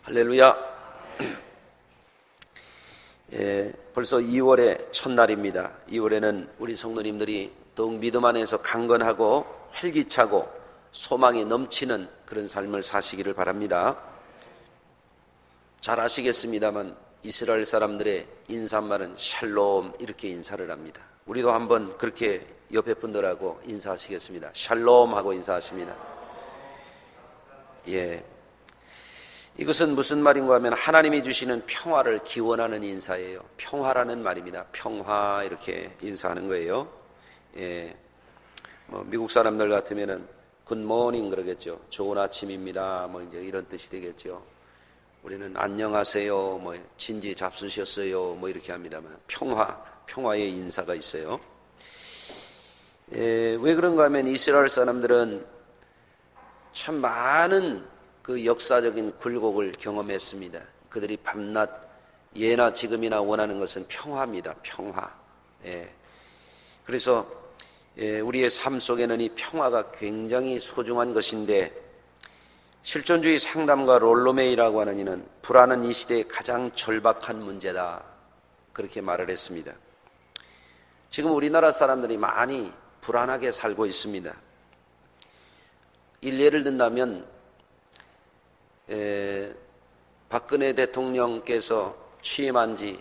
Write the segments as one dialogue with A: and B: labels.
A: 할렐루야. 벌써 2월의 첫날입니다. 2월에는 우리 성도님들이 더욱 믿음 안에서 강건하고 활기차고 소망이 넘치는 그런 삶을 사시기를 바랍니다. 잘 아시겠습니다만 이스라엘 사람들의 인사말은 샬롬 이렇게 인사를 합니다. 우리도 한번 그렇게 옆에 분들하고 인사하시겠습니다. 샬롬 하고 인사하십니다. 이것은 무슨 말인가 하면 하나님이 주시는 평화를 기원하는 인사예요. 평화라는 말입니다. 평화 이렇게 인사하는 거예요. 미국 사람들 같으면은 굿모닝 그러겠죠. 좋은 아침입니다. 이제 이런 뜻이 되겠죠. 우리는 안녕하세요. 진지 잡수셨어요. 이렇게 합니다만 평화의 인사가 있어요. 왜 그런가 하면 이스라엘 사람들은 참 많은 그 역사적인 굴곡을 경험했습니다. 그들이 밤낮 예나 지금이나 원하는 것은 평화입니다. 평화. 그래서 우리의 삶 속에는 이 평화가 굉장히 소중한 것인데 실존주의 상담가 롤로메이라고 하는 이는 불안은 이 시대의 가장 절박한 문제다 그렇게 말을 했습니다. 지금 우리나라 사람들이 많이 불안하게 살고 있습니다. 예를 든다면 박근혜 대통령께서 취임한 지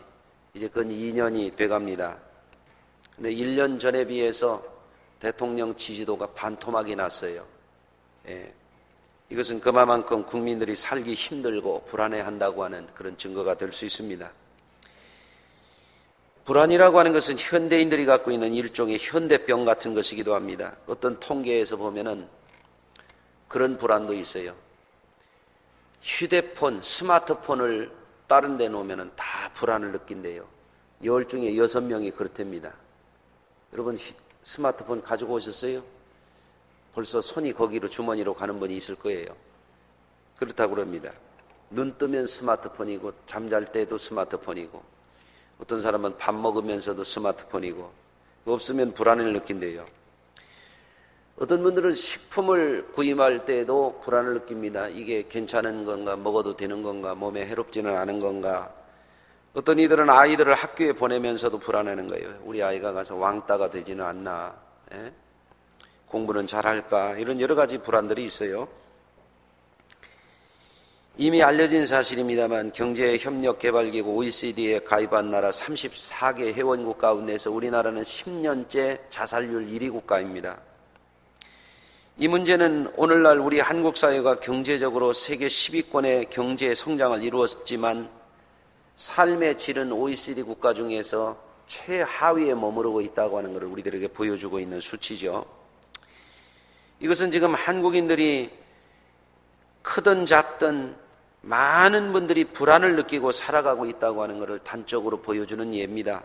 A: 이제 근 2년이 돼갑니다. 근데 1년 전에 비해서 대통령 지지도가 반토막이 났어요. 이것은 그만큼 국민들이 살기 힘들고 불안해한다고 하는 그런 증거가 될 수 있습니다. 불안이라고 하는 것은 현대인들이 갖고 있는 일종의 현대병 같은 것이기도 합니다. 어떤 통계에서 보면은 그런 불안도 있어요. 휴대폰, 스마트폰을 다른 데 놓으면 다 불안을 느낀대요. 10 중에 6명이 그렇답니다. 여러분 스마트폰 가지고 오셨어요? 벌써 손이 거기로 주머니로 가는 분이 있을 거예요. 그렇다고 그럽니다. 눈 뜨면 스마트폰이고 잠잘 때도 스마트폰이고 어떤 사람은 밥 먹으면서도 스마트폰이고 없으면 불안을 느낀대요. 어떤 분들은 식품을 구입할 때도 불안을 느낍니다. 이게 괜찮은 건가, 먹어도 되는 건가, 몸에 해롭지는 않은 건가. 어떤 이들은 아이들을 학교에 보내면서도 불안해하는 거예요. 우리 아이가 가서 왕따가 되지는 않나, 공부는 잘할까, 이런 여러 가지 불안들이 있어요. 이미 알려진 사실입니다만 경제협력개발기구 OECD에 가입한 나라 34개 회원국 가운데서 우리나라는 10년째 자살률 1위 국가입니다. 이 문제는 오늘날 우리 한국 사회가 경제적으로 세계 10위권의 경제 성장을 이루었지만 삶의 질은 OECD 국가 중에서 최하위에 머무르고 있다고 하는 것을 우리들에게 보여주고 있는 수치죠. 이것은 지금 한국인들이 크든 작든 많은 분들이 불안을 느끼고 살아가고 있다고 하는 것을 단적으로 보여주는 예입니다.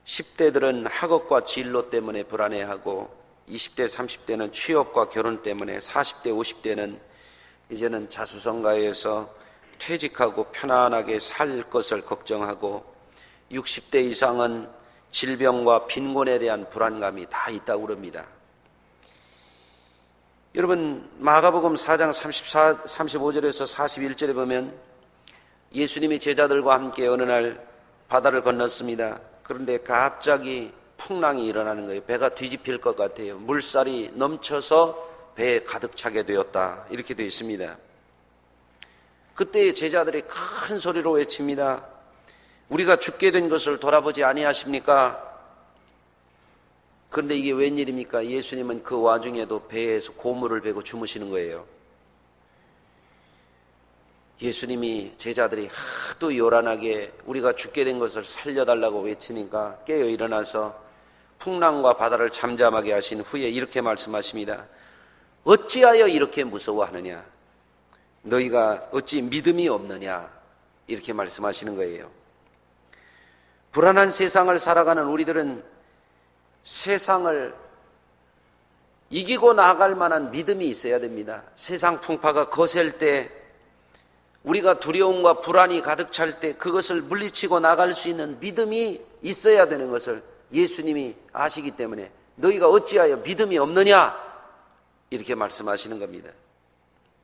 A: 10대들은 학업과 진로 때문에 불안해하고 20대, 30대는 취업과 결혼 때문에 40대, 50대는 이제는 자수성가해서 퇴직하고 편안하게 살 것을 걱정하고 60대 이상은 질병과 빈곤에 대한 불안감이 다 있다고 그럽니다. 여러분 마가복음 4장 35절에서 41절에 보면 예수님이 제자들과 함께 어느 날 바다를 건넜습니다. 그런데 갑자기 풍랑이 일어나는 거예요. 배가 뒤집힐 것 같아요. 물살이 넘쳐서 배에 가득 차게 되었다. 이렇게 되어 있습니다. 그때 제자들이 큰 소리로 외칩니다. 우리가 죽게 된 것을 돌아보지 아니하십니까? 그런데 이게 웬일입니까? 예수님은 그 와중에도 배에서 고물을 베고 주무시는 거예요. 예수님이 제자들이 하도 요란하게 우리가 죽게 된 것을 살려달라고 외치니까 깨어 일어나서 풍랑과 바다를 잠잠하게 하신 후에 이렇게 말씀하십니다. 어찌하여 이렇게 무서워하느냐? 너희가 어찌 믿음이 없느냐? 이렇게 말씀하시는 거예요. 불안한 세상을 살아가는 우리들은 세상을 이기고 나아갈 만한 믿음이 있어야 됩니다. 세상 풍파가 거셀 때 우리가 두려움과 불안이 가득 찰 때 그것을 물리치고 나갈 수 있는 믿음이 있어야 되는 것을 예수님이 아시기 때문에 너희가 어찌하여 믿음이 없느냐 이렇게 말씀하시는 겁니다.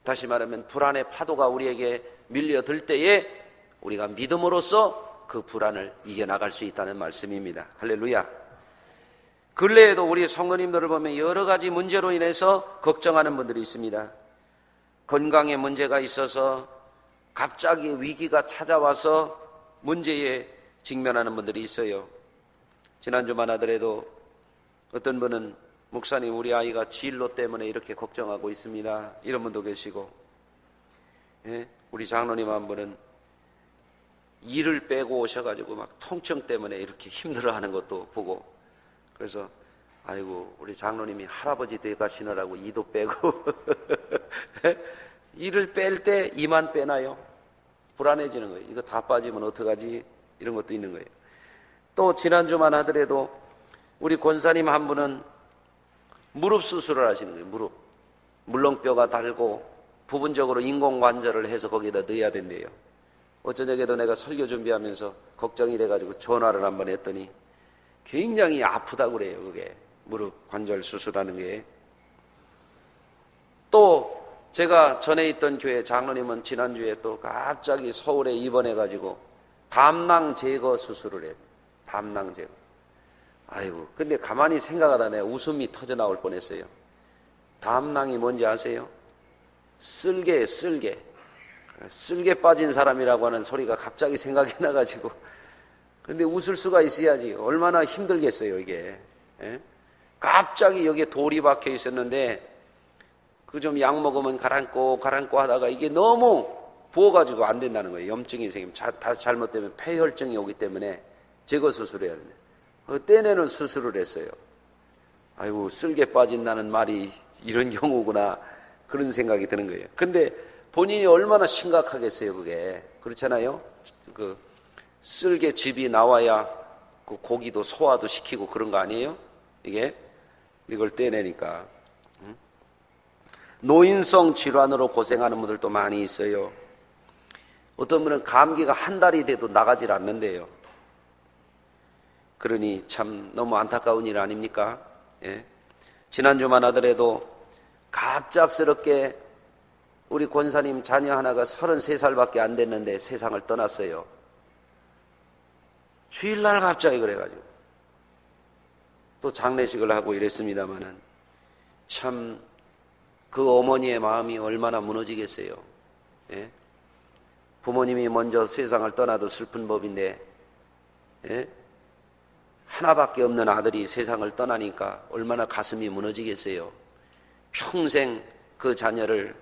A: 다시 말하면 불안의 파도가 우리에게 밀려들 때에 우리가 믿음으로써 그 불안을 이겨나갈 수 있다는 말씀입니다. 할렐루야. 근래에도 우리 성도님들을 보면 여러 가지 문제로 인해서 걱정하는 분들이 있습니다. 건강에 문제가 있어서 갑자기 위기가 찾아와서 문제에 직면하는 분들이 있어요. 지난주만 하더라도 어떤 분은 목사님, 우리 아이가 진로 때문에 이렇게 걱정하고 있습니다, 이런 분도 계시고, 우리 장로님 한 분은 일을 빼고 오셔가지고 막 통증 때문에 이렇게 힘들어하는 것도 보고, 그래서 아이고 우리 장로님이 할아버지 돼 가시느라고 이도 빼고 일을 뺄 때 이만 빼나요? 불안해지는 거예요. 이거 다 빠지면 어떡하지? 이런 것도 있는 거예요. 또 지난주만 하더라도 우리 권사님 한 분은 무릎 수술을 하시는 거예요. 무릎 물렁뼈가 달고 부분적으로 인공관절을 해서 거기다 넣어야 된대요. 어저녁에도 내가 설교 준비하면서 걱정이 돼가지고 전화를 한번 했더니 굉장히 아프다고 그래요. 그게 무릎 관절 수술하는 게. 또 제가 전에 있던 교회 장로님은 지난주에 또 갑자기 서울에 입원해가지고 담낭 제거 수술을 해요. 담낭 제거. 아이고, 근데 가만히 생각하다 내가 웃음이 터져 나올 뻔했어요. 담낭이 뭔지 아세요? 쓸개 빠진 사람이라고 하는 소리가 갑자기 생각이 나가지고, 근데 웃을 수가 있어야지. 얼마나 힘들겠어요 이게. 갑자기 여기에 돌이 박혀 있었는데 그 좀 약 먹으면 가라앉고 하다가 이게 너무 부어가지고 안 된다는 거예요. 염증이 생기면 다 잘못되면 폐혈증이 오기 때문에 제거 수술해야 되는데 떼내는 수술을 했어요. 아이고, 쓸개 빠진다는 말이 이런 경우구나, 그런 생각이 드는 거예요. 근데 본인이 얼마나 심각하겠어요 그게. 그렇잖아요. 그 쓸개 즙이 나와야 그 고기도 소화도 시키고 그런 거 아니에요? 이걸 떼내니까. 노인성 질환으로 고생하는 분들도 많이 있어요. 어떤 분은 감기가 한 달이 돼도 나가질 않는데요. 그러니 참 너무 안타까운 일 아닙니까? 지난주만 하더라도 갑작스럽게 우리 권사님 자녀 하나가 33살밖에 안 됐는데 세상을 떠났어요. 주일날 갑자기 그래가지고 또 장례식을 하고 이랬습니다마는 참 그 어머니의 마음이 얼마나 무너지겠어요. 부모님이 먼저 세상을 떠나도 슬픈 법인데 하나밖에 없는 아들이 세상을 떠나니까 얼마나 가슴이 무너지겠어요. 평생 그 자녀를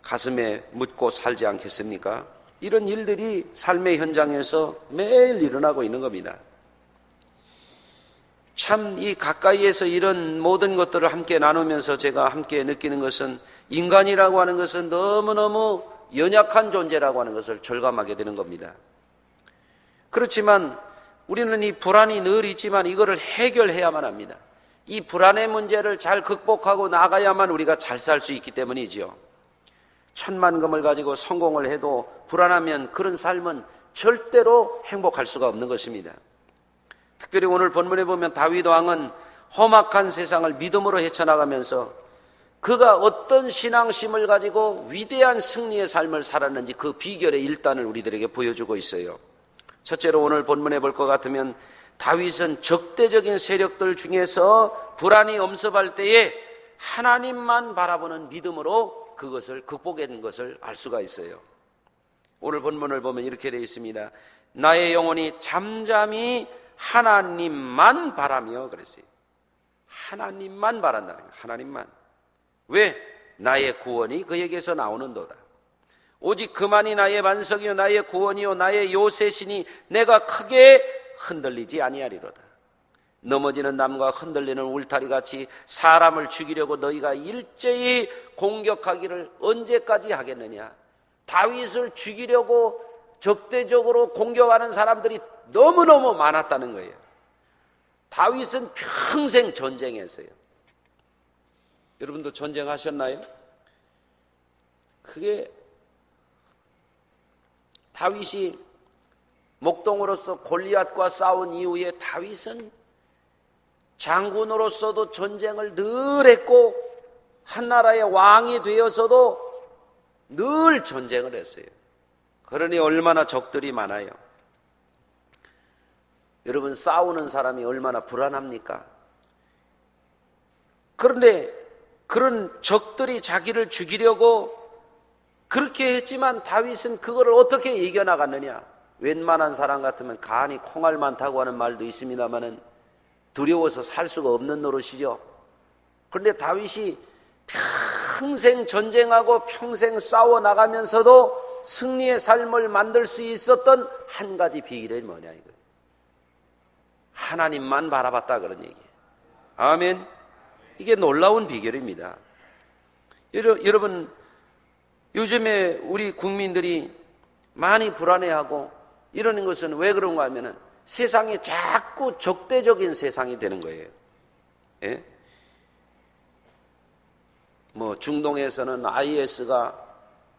A: 가슴에 묻고 살지 않겠습니까? 이런 일들이 삶의 현장에서 매일 일어나고 있는 겁니다. 참 이 가까이에서 이런 모든 것들을 함께 나누면서 제가 함께 느끼는 것은 인간이라고 하는 것은 너무너무 연약한 존재라고 하는 것을 절감하게 되는 겁니다. 그렇지만 우리는 이 불안이 늘 있지만 이거를 해결해야만 합니다. 이 불안의 문제를 잘 극복하고 나가야만 우리가 잘 살 수 있기 때문이지요. 천만금을 가지고 성공을 해도 불안하면 그런 삶은 절대로 행복할 수가 없는 것입니다. 특별히 오늘 본문에 보면 다윗 왕은 험악한 세상을 믿음으로 헤쳐나가면서 그가 어떤 신앙심을 가지고 위대한 승리의 삶을 살았는지 그 비결의 일단을 우리들에게 보여주고 있어요. 첫째로 오늘 본문에 볼 것 같으면 다윗은 적대적인 세력들 중에서 불안이 엄습할 때에 하나님만 바라보는 믿음으로 그것을 극복한 것을 알 수가 있어요. 오늘 본문을 보면 이렇게 되어 있습니다. 나의 영혼이 잠잠히 하나님만 바라며 그랬어요. 하나님만 바란다는 거예요. 하나님만. 왜? 나의 구원이 그에게서 나오는도다. 오직 그만이 나의 반석이요 나의 구원이요 나의 요새시니 내가 크게 흔들리지 아니하리로다. 넘어지는 남과 흔들리는 울타리같이 사람을 죽이려고 너희가 일제히 공격하기를 언제까지 하겠느냐. 다윗을 죽이려고 적대적으로 공격하는 사람들이 너무너무 많았다는 거예요. 다윗은 평생 전쟁했어요. 여러분도 전쟁하셨나요? 그게 다윗이 목동으로서 골리앗과 싸운 이후에 다윗은 장군으로서도 전쟁을 늘 했고 한 나라의 왕이 되어서도 늘 전쟁을 했어요. 그러니 얼마나 적들이 많아요. 여러분, 싸우는 사람이 얼마나 불안합니까? 그런데 그런 적들이 자기를 죽이려고 그렇게 했지만 다윗은 그거를 어떻게 이겨나갔느냐? 웬만한 사람 같으면 간이 콩알만 타고 하는 말도 있습니다마는 두려워서 살 수가 없는 노릇이죠. 그런데 다윗이 평생 전쟁하고 평생 싸워나가면서도 승리의 삶을 만들 수 있었던 한 가지 비결이 뭐냐 이거예요. 하나님만 바라봤다 그런 얘기예요. 아멘. 이게 놀라운 비결입니다. 여러분, 요즘에 우리 국민들이 많이 불안해하고 이러는 것은 왜 그런가 하면은 세상이 자꾸 적대적인 세상이 되는 거예요. 예? 뭐 중동에서는 IS가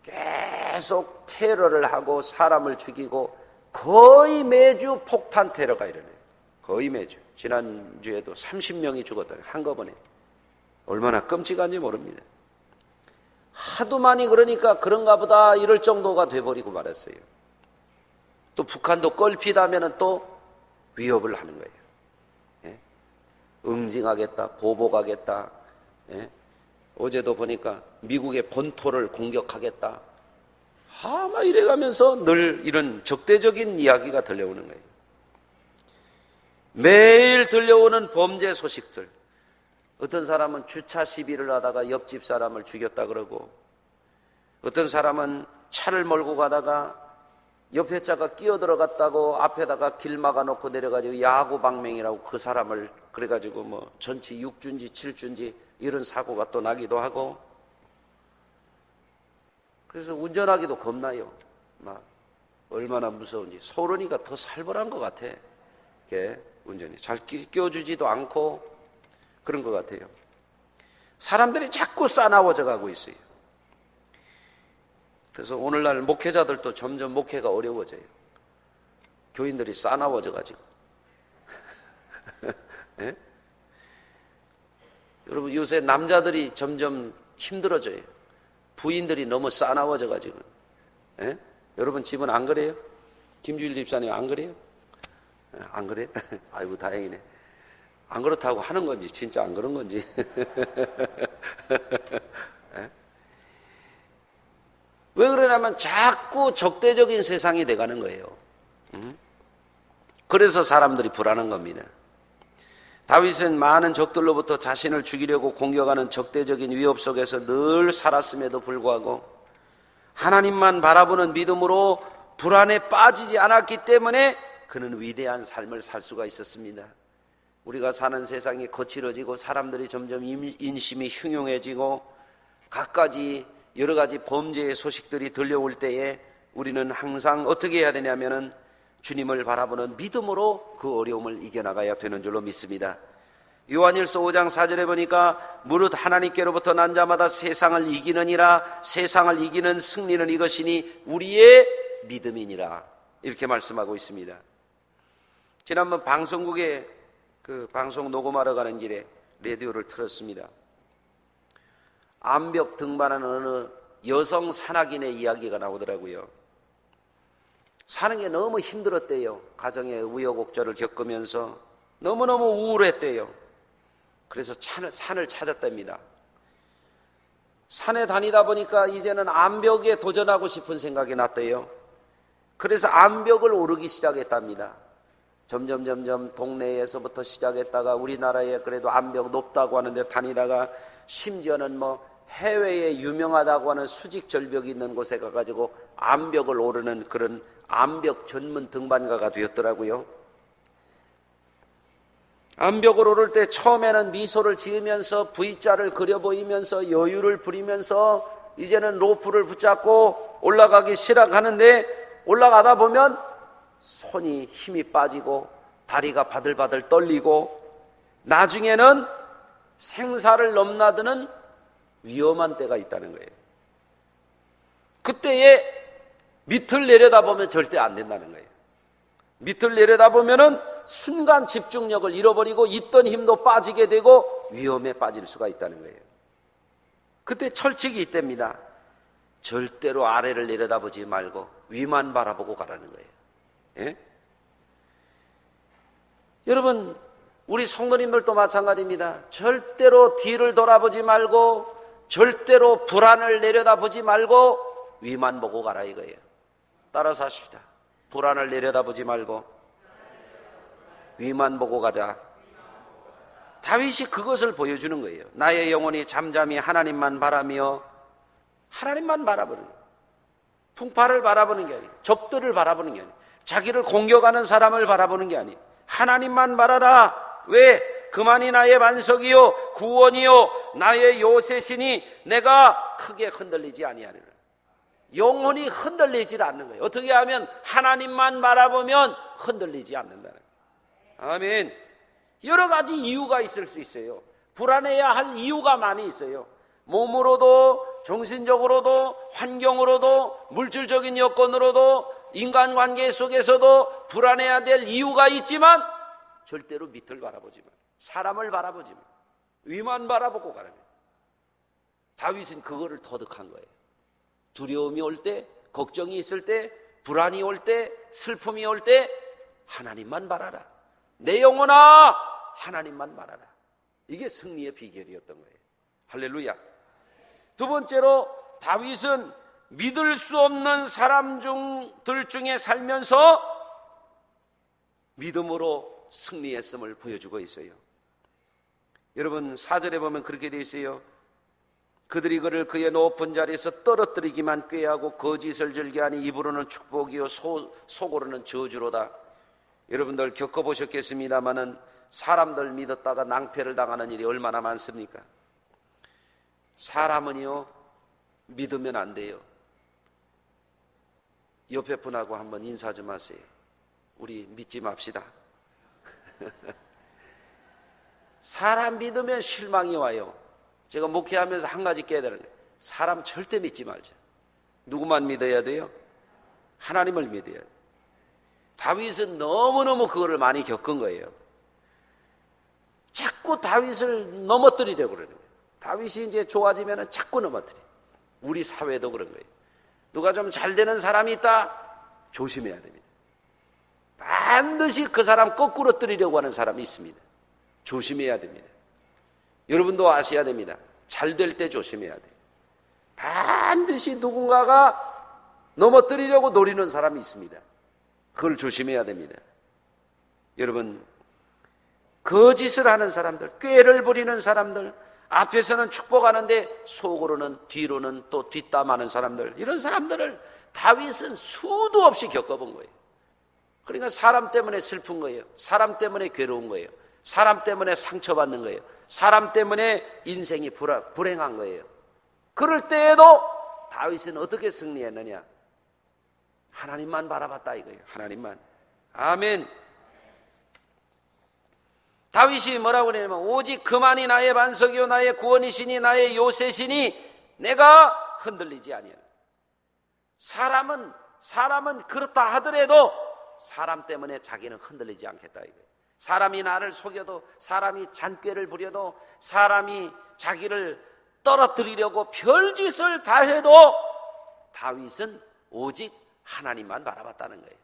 A: 계속 테러를 하고 사람을 죽이고 거의 매주 폭탄 테러가 일어나요. 거의 매주. 지난주에도 30명이 죽었다는 한꺼번에. 얼마나 끔찍한지 모릅니다. 하도 많이 그러니까 그런가 보다 이럴 정도가 돼버리고 말았어요. 또 북한도 껄핏하면 또 위협을 하는 거예요. 예? 응징하겠다, 보복하겠다. 예? 어제도 보니까 미국의 본토를 공격하겠다. 막 이래가면서 늘 이런 적대적인 이야기가 들려오는 거예요. 매일 들려오는 범죄 소식들. 어떤 사람은 주차 시비를 하다가 옆집 사람을 죽였다 그러고, 어떤 사람은 차를 몰고 가다가 옆에 차가 끼어들어갔다고 앞에다가 길 막아놓고 내려가지고 야구방맹이라고 그 사람을 그래가지고 뭐 전치 6주인지 7주인지 이런 사고가 또 나기도 하고. 그래서 운전하기도 겁나요. 막 얼마나 무서운지. 소르니까 더 살벌한 것 같아. 이게 운전이 잘 끼워주지도 않고 그런 것 같아요. 사람들이 자꾸 싸나워져 가고 있어요. 그래서 오늘날 목회자들도 점점 목회가 어려워져요. 교인들이 싸나워져 가지고. 예? 여러분, 요새 남자들이 점점 힘들어져요. 부인들이 너무 싸나워져 가지고. 예? 여러분 집은 안 그래요? 김주일 집사님 안 그래요? 안 그래? 아이고 다행이네. 안 그렇다고 하는 건지 진짜 안 그런 건지. 예? 왜 그러냐면 자꾸 적대적인 세상이 돼가는 거예요. 그래서 사람들이 불안한 겁니다. 다윗은 많은 적들로부터 자신을 죽이려고 공격하는 적대적인 위협 속에서 늘 살았음에도 불구하고 하나님만 바라보는 믿음으로 불안에 빠지지 않았기 때문에 그는 위대한 삶을 살 수가 있었습니다. 우리가 사는 세상이 거칠어지고 사람들이 점점 인심이 흉흉해지고 갖가지 여러 가지 범죄의 소식들이 들려올 때에 우리는 항상 어떻게 해야 되냐면은 주님을 바라보는 믿음으로 그 어려움을 이겨나가야 되는 줄로 믿습니다. 요한일서 5장 4절에 보니까 무릇 하나님께로부터 난 자마다 세상을 이기느니라. 세상을 이기는 승리는 이것이니 우리의 믿음이니라. 이렇게 말씀하고 있습니다. 지난번 방송국에 그 방송 녹음하러 가는 길에 라디오를 틀었습니다. 암벽 등반하는 어느 여성 산악인의 이야기가 나오더라고요. 사는 게 너무 힘들었대요. 가정의 우여곡절을 겪으면서 너무너무 우울했대요. 그래서 산을 찾았답니다. 산에 다니다 보니까 이제는 암벽에 도전하고 싶은 생각이 났대요. 그래서 암벽을 오르기 시작했답니다. 점점 동네에서부터 시작했다가 우리나라에 그래도 암벽 높다고 하는데 다니다가 심지어는 뭐 해외에 유명하다고 하는 수직 절벽이 있는 곳에 가가지고 암벽을 오르는 그런 암벽 전문 등반가가 되었더라고요. 암벽을 오를 때 처음에는 미소를 지으면서 V자를 그려 보이면서 여유를 부리면서 이제는 로프를 붙잡고 올라가기 시작하는데 올라가다 보면 손이 힘이 빠지고 다리가 바들바들 떨리고 나중에는 생사를 넘나드는 위험한 때가 있다는 거예요. 그때에 밑을 내려다보면 절대 안 된다는 거예요. 밑을 내려다보면은 순간 집중력을 잃어버리고 있던 힘도 빠지게 되고 위험에 빠질 수가 있다는 거예요. 그때 철칙이 있답니다. 절대로 아래를 내려다보지 말고 위만 바라보고 가라는 거예요. 예? 여러분, 우리 성도님들도 마찬가지입니다. 절대로 뒤를 돌아보지 말고, 절대로 불안을 내려다보지 말고 위만 보고 가라 이거예요. 따라서 하십시다. 불안을 내려다보지 말고 위만 보고 가자. 다윗이 그것을 보여주는 거예요. 나의 영혼이 잠잠히 하나님만 바라며, 하나님만 바라보는 거예요. 풍파를 바라보는 게 아니에요. 적들을 바라보는 게 아니에요. 자기를 공격하는 사람을 바라보는 게 아니에요. 하나님만 바라라. 왜? 그만이 나의 반석이요 구원이요 나의 요새시니 내가 크게 흔들리지 아니하리라. 영혼이 흔들리지 않는 거예요. 어떻게 하면 하나님만 바라보면 흔들리지 않는다는 거예요. 아멘. 여러 가지 이유가 있을 수 있어요. 불안해야 할 이유가 많이 있어요. 몸으로도 정신적으로도 환경으로도 물질적인 여건으로도 인간관계 속에서도 불안해야 될 이유가 있지만 절대로 밑을 바라보지 마. 사람을 바라보지 마. 위만 바라보고 가라. 다윗은 그거를 터득한 거예요. 두려움이 올 때, 걱정이 있을 때, 불안이 올 때, 슬픔이 올 때 하나님만 바라라. 내 영혼아 하나님만 바라라. 이게 승리의 비결이었던 거예요. 할렐루야. 두 번째로 다윗은 믿을 수 없는 사람들 중에 살면서 믿음으로 승리했음을 보여주고 있어요. 여러분 4절에 보면 그렇게 되어 있어요. 그들이 그를 그의 높은 자리에서 떨어뜨리기만 꾀하고 거짓을 즐겨하니 입으로는 축복이요 속으로는 저주로다. 여러분들 겪어보셨겠습니다마는 사람들 믿었다가 낭패를 당하는 일이 얼마나 많습니까? 사람은요 믿으면 안 돼요. 옆에 분하고 한번 인사 좀 하세요. 우리 믿지 맙시다. 사람 믿으면 실망이 와요. 제가 목회하면서 한 가지 깨달은 거예요. 사람 절대 믿지 말자. 누구만 믿어야 돼요? 하나님을 믿어야 돼요. 다윗은 너무너무 그거를 많이 겪은 거예요. 자꾸 다윗을 넘어뜨리려고 그러는 거예요. 다윗이 이제 좋아지면 자꾸 넘어뜨려요. 우리 사회도 그런 거예요. 누가 좀 잘 되는 사람이 있다? 조심해야 됩니다. 반드시 그 사람 거꾸로 뜨리려고 하는 사람이 있습니다. 조심해야 됩니다. 여러분도 아셔야 됩니다. 잘 될 때 조심해야 돼요. 반드시 누군가가 넘어뜨리려고 노리는 사람이 있습니다. 그걸 조심해야 됩니다. 여러분, 거짓을 하는 사람들, 꾀를 부리는 사람들, 앞에서는 축복하는데 속으로는 뒤로는 또 뒷담하는 사람들, 이런 사람들을 다윗은 수도 없이 겪어본 거예요. 그러니까 사람 때문에 슬픈 거예요. 사람 때문에 괴로운 거예요. 사람 때문에 상처받는 거예요. 사람 때문에 인생이 불행한 거예요. 그럴 때에도 다윗은 어떻게 승리했느냐? 하나님만 바라봤다 이거예요. 하나님만. 아멘. 다윗이 뭐라고 그러냐면 오직 그만이 나의 반석이요 나의 구원이시니 나의 요새시니 내가 흔들리지 아니하라. 사람은 그렇다 하더라도 사람 때문에 자기는 흔들리지 않겠다 이거예요. 사람이 나를 속여도, 사람이 잔꾀를 부려도, 사람이 자기를 떨어뜨리려고 별짓을 다 해도 다윗은 오직 하나님만 바라봤다는 거예요.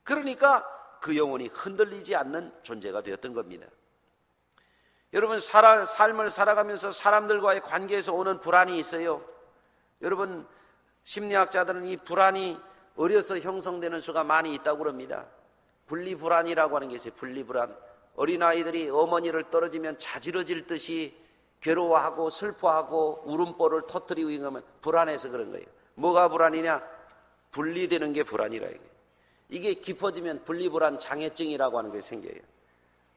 A: 그러니까 그 영혼이 흔들리지 않는 존재가 되었던 겁니다. 여러분, 삶을 살아가면서 사람들과의 관계에서 오는 불안이 있어요. 여러분, 심리학자들은 이 불안이 어려서 형성되는 수가 많이 있다고 그럽니다. 분리불안이라고 하는 게 있어요. 분리불안. 어린아이들이 어머니를 떨어지면 자지러질 듯이 괴로워하고 슬퍼하고 울음보를 터뜨리고 이러면 불안해서 그런 거예요. 뭐가 불안이냐? 분리되는 게 불안이라 이거예요. 이게 깊어지면 분리불안 장애증이라고 하는 게 생겨요.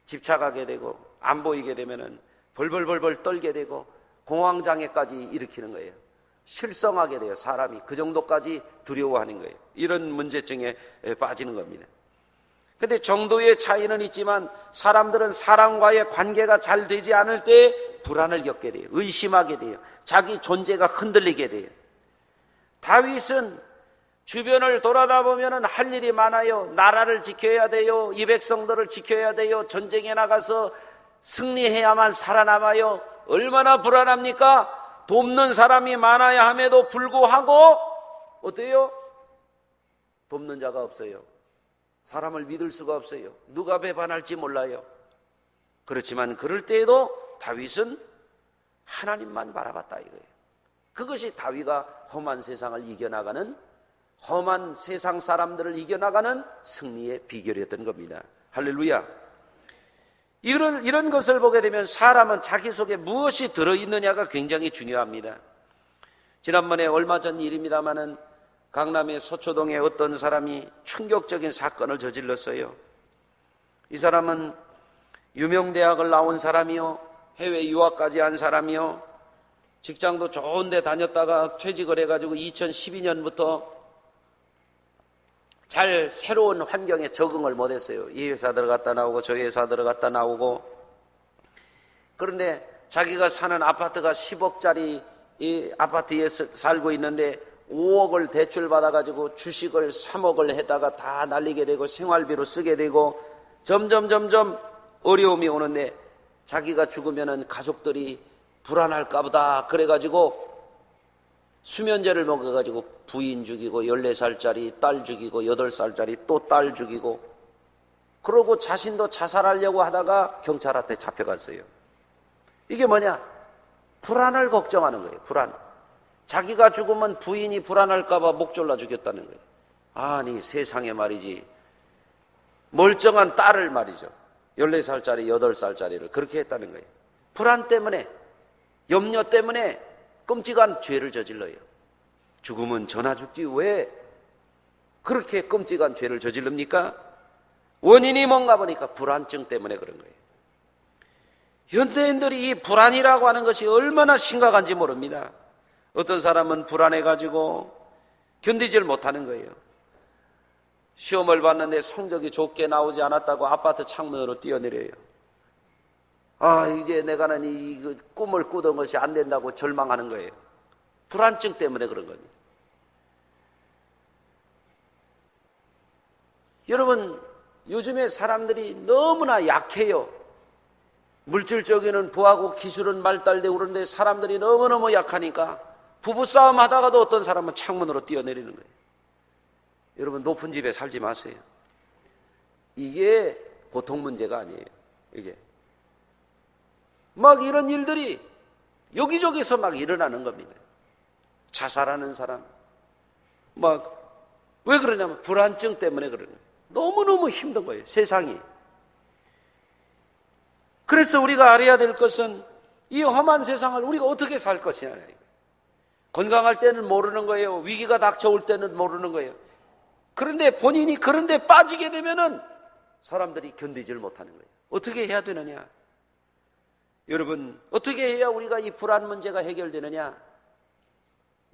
A: 집착하게 되고 안 보이게 되면은 벌벌벌벌 떨게 되고 공황장애까지 일으키는 거예요. 실성하게 돼요. 사람이 그 정도까지 두려워하는 거예요. 이런 문제증에 빠지는 겁니다. 그런데 정도의 차이는 있지만 사람들은 사람과의 관계가 잘 되지 않을 때 불안을 겪게 돼요. 의심하게 돼요. 자기 존재가 흔들리게 돼요. 다윗은 주변을 돌아다 보면 할 일이 많아요. 나라를 지켜야 돼요. 이 백성들을 지켜야 돼요. 전쟁에 나가서 승리해야만 살아남아요. 얼마나 불안합니까? 돕는 사람이 많아야 함에도 불구하고 어때요? 돕는 자가 없어요. 사람을 믿을 수가 없어요. 누가 배반할지 몰라요. 그렇지만 그럴 때에도 다윗은 하나님만 바라봤다 이거예요. 그것이 다윗과 험한 세상을 이겨나가는, 험한 세상 사람들을 이겨나가는 승리의 비결이었던 겁니다. 할렐루야. 이런 것을 보게 되면 사람은 자기 속에 무엇이 들어있느냐가 굉장히 중요합니다. 지난번에 얼마 전 일입니다마는 강남의 서초동에 어떤 사람이 충격적인 사건을 저질렀어요. 이 사람은 유명대학을 나온 사람이요, 해외 유학까지 한 사람이요, 직장도 좋은 데 다녔다가 퇴직을 해가지고 2012년부터 잘 새로운 환경에 적응을 못했어요. 이 회사 들어갔다 나오고 저 회사 들어갔다 나오고. 그런데 자기가 사는 아파트가 10억짜리 이 아파트에 살고 있는데 5억을 대출 받아가지고 주식을 3억을 해다가 다 날리게 되고 생활비로 쓰게 되고 점점 어려움이 오는데 자기가 죽으면은 가족들이 불안할까 보다 그래가지고 수면제를 먹어가지고 부인 죽이고 14살짜리 딸 죽이고 8살짜리 또 딸 죽이고 그러고 자신도 자살하려고 하다가 경찰한테 잡혀갔어요. 이게 뭐냐? 불안을 걱정하는 거예요. 불안. 자기가 죽으면 부인이 불안할까 봐 목 졸라 죽였다는 거예요. 아니 세상에 말이지, 멀쩡한 딸을 말이죠, 14살짜리 8살짜리를 그렇게 했다는 거예요. 불안 때문에, 염려 때문에 끔찍한 죄를 저질러요. 죽으면 저나 죽지 왜 그렇게 끔찍한 죄를 저질릅니까? 원인이 뭔가 보니까 불안증 때문에 그런 거예요. 현대인들이 이 불안이라고 하는 것이 얼마나 심각한지 모릅니다. 어떤 사람은 불안해가지고 견디질 못하는 거예요. 시험을 봤는데 성적이 좋게 나오지 않았다고 아파트 창문으로 뛰어내려요. 아, 이제 내가는 이 꿈을 꾸던 것이 안 된다고 절망하는 거예요. 불안증 때문에 그런 겁니다. 여러분, 요즘에 사람들이 너무나 약해요. 물질적인 부하고 기술은 발달되고 그런데 사람들이 너무너무 약하니까 부부싸움 하다가도 어떤 사람은 창문으로 뛰어내리는 거예요. 여러분, 높은 집에 살지 마세요. 이게 보통 문제가 아니에요. 이게 막 이런 일들이 여기저기서 막 일어나는 겁니다. 자살하는 사람, 막 왜 그러냐면 불안증 때문에 그러는 거예요. 너무너무 힘든 거예요, 세상이. 그래서 우리가 알아야 될 것은 이 험한 세상을 우리가 어떻게 살 것이냐. 건강할 때는 모르는 거예요. 위기가 닥쳐올 때는 모르는 거예요. 그런데 본인이 그런데 빠지게 되면은 사람들이 견디질 못하는 거예요. 어떻게 해야 되느냐? 여러분, 어떻게 해야 우리가 이 불안 문제가 해결되느냐?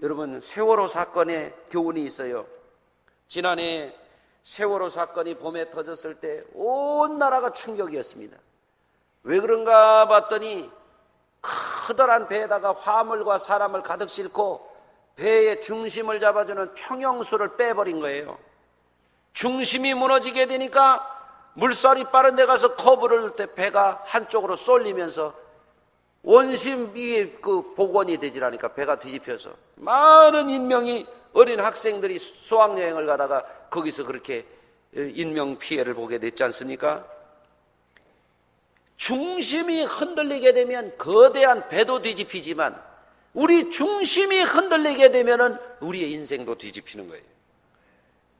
A: 여러분, 세월호 사건의 교훈이 있어요. 지난해 세월호 사건이 봄에 터졌을 때 온 나라가 충격이었습니다. 왜 그런가 봤더니 커다란 배에다가 화물과 사람을 가득 싣고 배의 중심을 잡아주는 평형수를 빼버린 거예요. 중심이 무너지게 되니까 물살이 빠른 데 가서 커브를 넣을 때 배가 한쪽으로 쏠리면서 원심이 복원이 되질 않으니까 배가 뒤집혀서 많은 인명이, 어린 학생들이 수학여행을 가다가 거기서 그렇게 인명 피해를 보게 됐지 않습니까? 중심이 흔들리게 되면 거대한 배도 뒤집히지만 우리 중심이 흔들리게 되면 우리의 인생도 뒤집히는 거예요.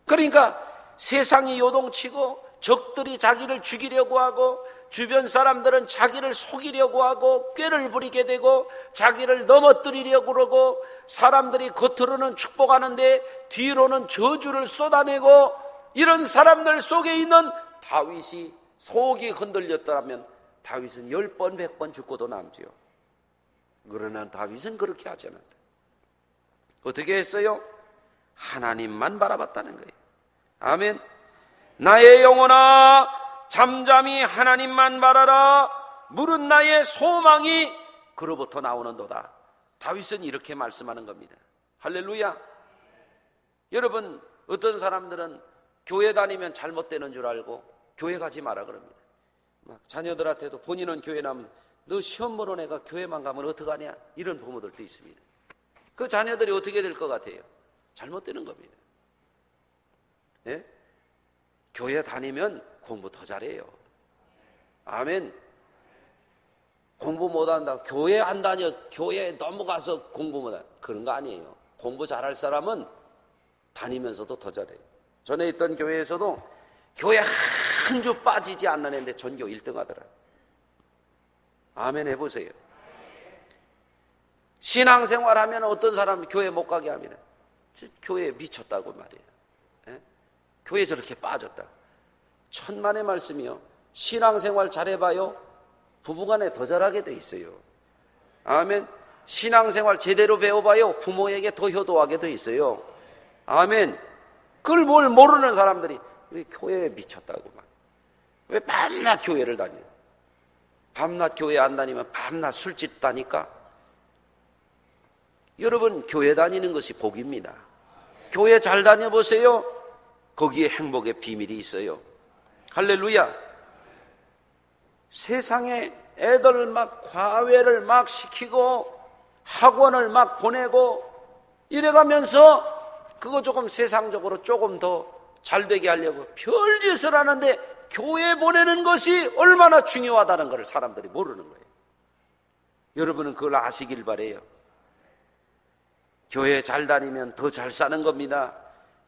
A: 그러니까 세상이 요동치고 적들이 자기를 죽이려고 하고 주변 사람들은 자기를 속이려고 하고 꾀를 부리게 되고 자기를 넘어뜨리려고 그러고 사람들이 겉으로는 축복하는데 뒤로는 저주를 쏟아내고 이런 사람들 속에 있는 다윗이 속이 흔들렸다면 다윗은 10번 100번 죽고도 남지요. 그러나 다윗은 그렇게 하지 않았다. 어떻게 했어요? 하나님만 바라봤다는 거예요. 아멘. 나의 영혼아 잠잠히 하나님만 바라라. 물은 나의 소망이 그로부터 나오는도다. 다윗은 이렇게 말씀하는 겁니다. 할렐루야. 여러분, 어떤 사람들은 교회 다니면 잘못되는 줄 알고 교회 가지 마라 그럽니다. 막 자녀들한테도 본인은 교회 나면 너 시험 보는 애가 교회만 가면 어떡하냐, 이런 부모들도 있습니다. 그 자녀들이 어떻게 될 것 같아요? 잘못되는 겁니다. 예? 교회 다니면 공부 더 잘해요. 아멘. 공부 못한다, 교회 안 다녀, 교회에 넘어가서 공부 못한다, 그런 거 아니에요. 공부 잘할 사람은 다니면서도 더 잘해요. 전에 있던 교회에서도 교회 한 주 빠지지 않는 애인데 전교 1등 하더라. 아멘 해보세요. 신앙생활 하면 어떤 사람은 교회 못 가게 합니다. 교회에 미쳤다고 말이에요. 예? 교회에 저렇게 빠졌다. 천만의 말씀이요. 신앙생활 잘해봐요. 부부간에 더 잘하게 돼 있어요. 아멘. 신앙생활 제대로 배워봐요. 부모에게 더 효도하게 돼 있어요. 아멘. 그걸 뭘 모르는 사람들이 왜 교회에 미쳤다고 말. 왜 밤낮 교회를 다녀요? 밤낮 교회 안 다니면 밤낮 술집 다니까? 여러분, 교회 다니는 것이 복입니다. 교회 잘 다녀보세요. 거기에 행복의 비밀이 있어요. 할렐루야. 세상에 애들 막 과외를 막 시키고 학원을 막 보내고 이래가면서 그거 조금 세상적으로 조금 더 잘되게 하려고 별짓을 하는데 교회 보내는 것이 얼마나 중요하다는 것을 사람들이 모르는 거예요. 여러분은 그걸 아시길 바라요. 교회 잘 다니면 더 잘 사는 겁니다.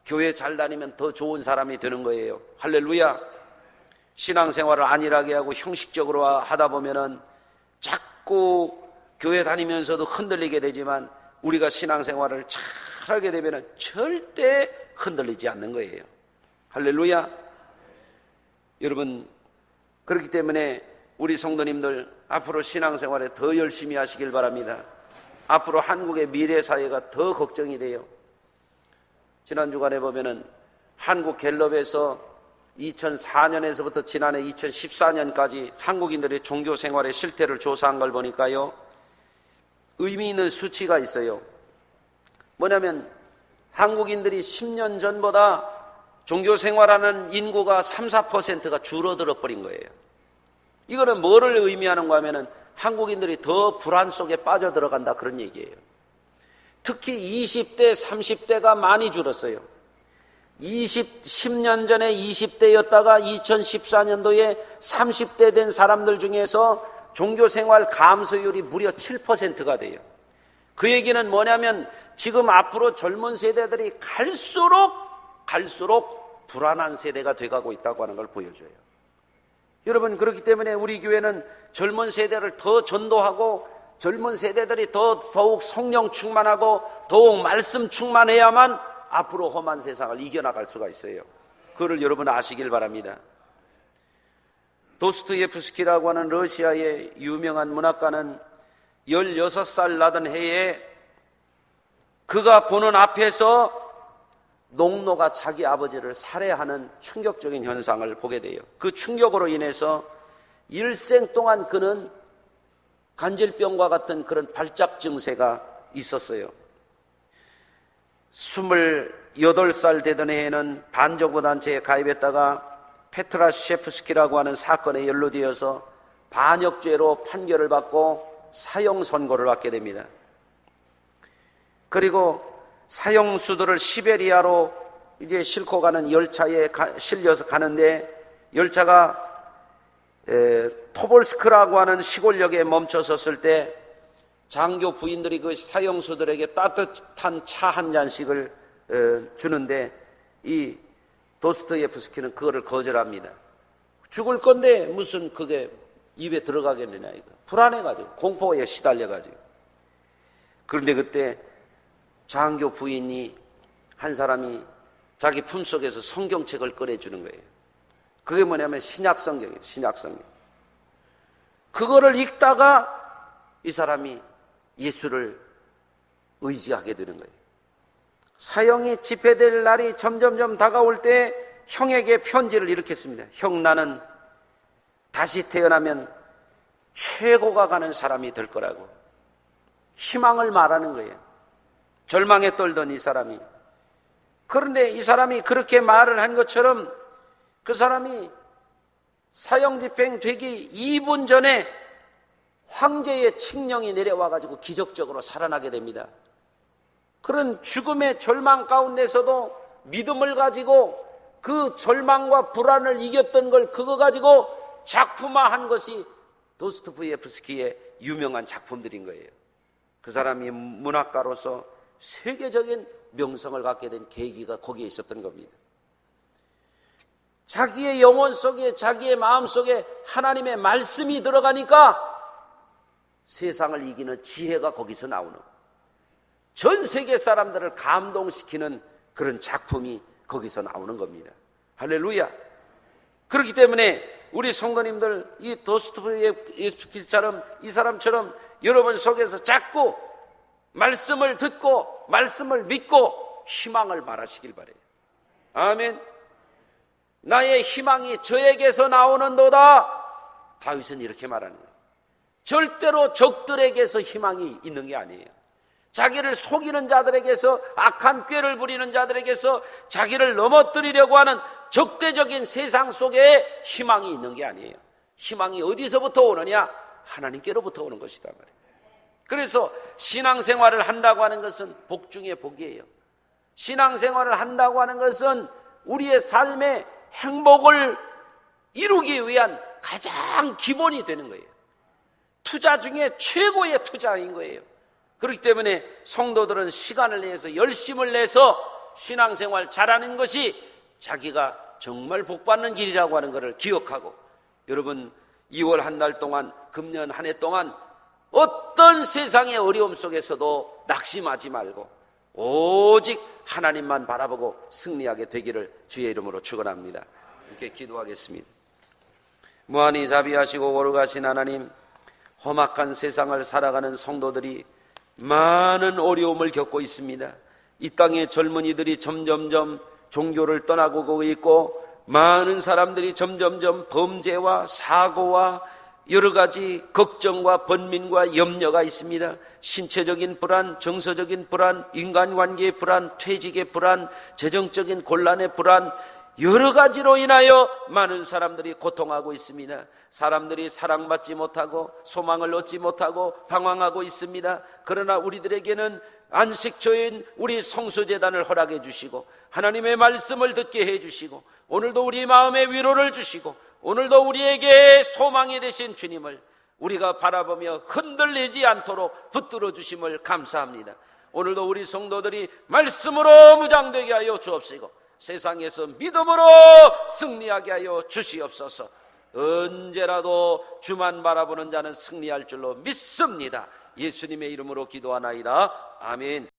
A: 교회 잘 다니면 더 좋은 사람이 되는 거예요. 할렐루야. 신앙생활을 안일하게 하고 형식적으로 하다 보면은 자꾸 교회 다니면서도 흔들리게 되지만 우리가 신앙생활을 잘하게 되면은 절대 흔들리지 않는 거예요. 할렐루야. 여러분, 그렇기 때문에 우리 성도님들 앞으로 신앙생활에 더 열심히 하시길 바랍니다. 앞으로 한국의 미래 사회가 더 걱정이 돼요. 지난 주간에 보면은 한국 갤럽에서 2004년에서부터 지난해 2014년까지 한국인들의 종교 생활의 실태를 조사한 걸 보니까요, 의미 있는 수치가 있어요. 뭐냐면 한국인들이 10년 전보다 종교 생활하는 인구가 3, 4%가 줄어들어 버린 거예요. 이거는 뭐를 의미하는가 하면은 한국인들이 더 불안 속에 빠져들어간다, 그런 얘기예요. 특히 20대, 30대가 많이 줄었어요. 10년 전에 20대였다가 2014년도에 30대 된 사람들 중에서 종교생활 감소율이 무려 7%가 돼요. 그 얘기는 뭐냐면 지금 앞으로 젊은 세대들이 갈수록 불안한 세대가 돼가고 있다고 하는 걸 보여줘요. 여러분, 그렇기 때문에 우리 교회는 젊은 세대를 더 전도하고 젊은 세대들이 더욱 성령 충만하고 더욱 말씀 충만해야만 앞으로 험한 세상을 이겨나갈 수가 있어요. 그걸 여러분 아시길 바랍니다. 도스토옙스키라고 하는 러시아의 유명한 문학가는 16살 나던 해에 그가 보는 앞에서 농노가 자기 아버지를 살해하는 충격적인 현상을 보게 돼요. 그 충격으로 인해서 일생 동안 그는 간질병과 같은 그런 발작 증세가 있었어요. 28살 되던 해에는 반정부단체에 가입했다가 페트라셰프스키라고 하는 사건에 연루되어서 반역죄로 판결을 받고 사형 선고를 받게 됩니다. 그리고 사형수들을 시베리아로 이제 싣고 가는 열차에 실려서 가는데 열차가 토볼스크라고 하는 시골역에 멈춰섰을 때 장교 부인들이 그 사형수들에게 따뜻한 차 한 잔씩을 주는데 이 도스토옙스키는 그거를 거절합니다. 죽을 건데 무슨 그게 입에 들어가겠느냐, 이거. 불안해가지고 공포에 시달려가지고. 그런데 그때 장교 부인이 한 사람이 자기 품속에서 성경책을 꺼내주는 거예요. 그게 뭐냐면 신약성경이에요. 신약성경. 그거를 읽다가 이 사람이 예수를 의지하게 되는 거예요. 사형이 집행될 날이 점점점 다가올 때 형에게 편지를 이렇게 씁니다. 형, 나는 다시 태어나면 최고가 가는 사람이 될 거라고 희망을 말하는 거예요. 절망에 떨던 이 사람이. 그런데 이 사람이 그렇게 말을 한 것처럼 그 사람이 사형 집행되기 2분 전에 황제의 칙령이 내려와가지고 기적적으로 살아나게 됩니다. 그런 죽음의 절망 가운데서도 믿음을 가지고 그 절망과 불안을 이겼던 걸 그거 가지고 작품화한 것이 도스토옙스키의 유명한 작품들인 거예요. 그 사람이 문학가로서 세계적인 명성을 갖게 된 계기가 거기에 있었던 겁니다. 자기의 영혼 속에, 자기의 마음 속에 하나님의 말씀이 들어가니까 세상을 이기는 지혜가 거기서 나오는 거예요. 전 세계 사람들을 감동시키는 그런 작품이 거기서 나오는 겁니다. 할렐루야. 그렇기 때문에 우리 성도님들 이 도스토옙스키처럼 이 사람처럼 여러분 속에서 자꾸 말씀을 듣고 말씀을 믿고 희망을 말하시길 바라요. 아멘. 나의 희망이 저에게서 나오는도다. 다윗은 이렇게 말하는 거예요. 절대로 적들에게서 희망이 있는 게 아니에요. 자기를 속이는 자들에게서, 악한 꾀를 부리는 자들에게서 자기를 넘어뜨리려고 하는 적대적인 세상 속에 희망이 있는 게 아니에요. 희망이 어디서부터 오느냐? 하나님께로부터 오는 것이다 말이에요. 그래서 신앙생활을 한다고 하는 것은 복 중에 복이에요. 신앙생활을 한다고 하는 것은 우리의 삶의 행복을 이루기 위한 가장 기본이 되는 거예요. 투자 중에 최고의 투자인 거예요. 그렇기 때문에 성도들은 시간을 내서 열심을 내서 신앙생활 잘하는 것이 자기가 정말 복받는 길이라고 하는 것을 기억하고, 여러분 2월 한 달 동안, 금년 한 해 동안 어떤 세상의 어려움 속에서도 낙심하지 말고 오직 하나님만 바라보고 승리하게 되기를 주의 이름으로 축원합니다. 이렇게 기도하겠습니다. 무한히 자비하시고 거룩하신 하나님, 험악한 세상을 살아가는 성도들이 많은 어려움을 겪고 있습니다. 이 땅의 젊은이들이 점점점 종교를 떠나고 가고 있고, 많은 사람들이 점점점 범죄와 사고와 여러 가지 걱정과 번민과 염려가 있습니다. 신체적인 불안, 정서적인 불안, 인간관계의 불안, 퇴직의 불안, 재정적인 곤란의 불안, 여러 가지로 인하여 많은 사람들이 고통하고 있습니다. 사람들이 사랑받지 못하고 소망을 얻지 못하고 방황하고 있습니다. 그러나 우리들에게는 안식처인 우리 성수제단을 허락해 주시고, 하나님의 말씀을 듣게 해 주시고, 오늘도 우리 마음에 위로를 주시고, 오늘도 우리에게 소망이 되신 주님을 우리가 바라보며 흔들리지 않도록 붙들어 주심을 감사합니다. 오늘도 우리 성도들이 말씀으로 무장되게 하여 주옵시고, 세상에서 믿음으로 승리하게 하여 주시옵소서. 언제라도 주만 바라보는 자는 승리할 줄로 믿습니다. 예수님의 이름으로 기도하나이다. 아멘.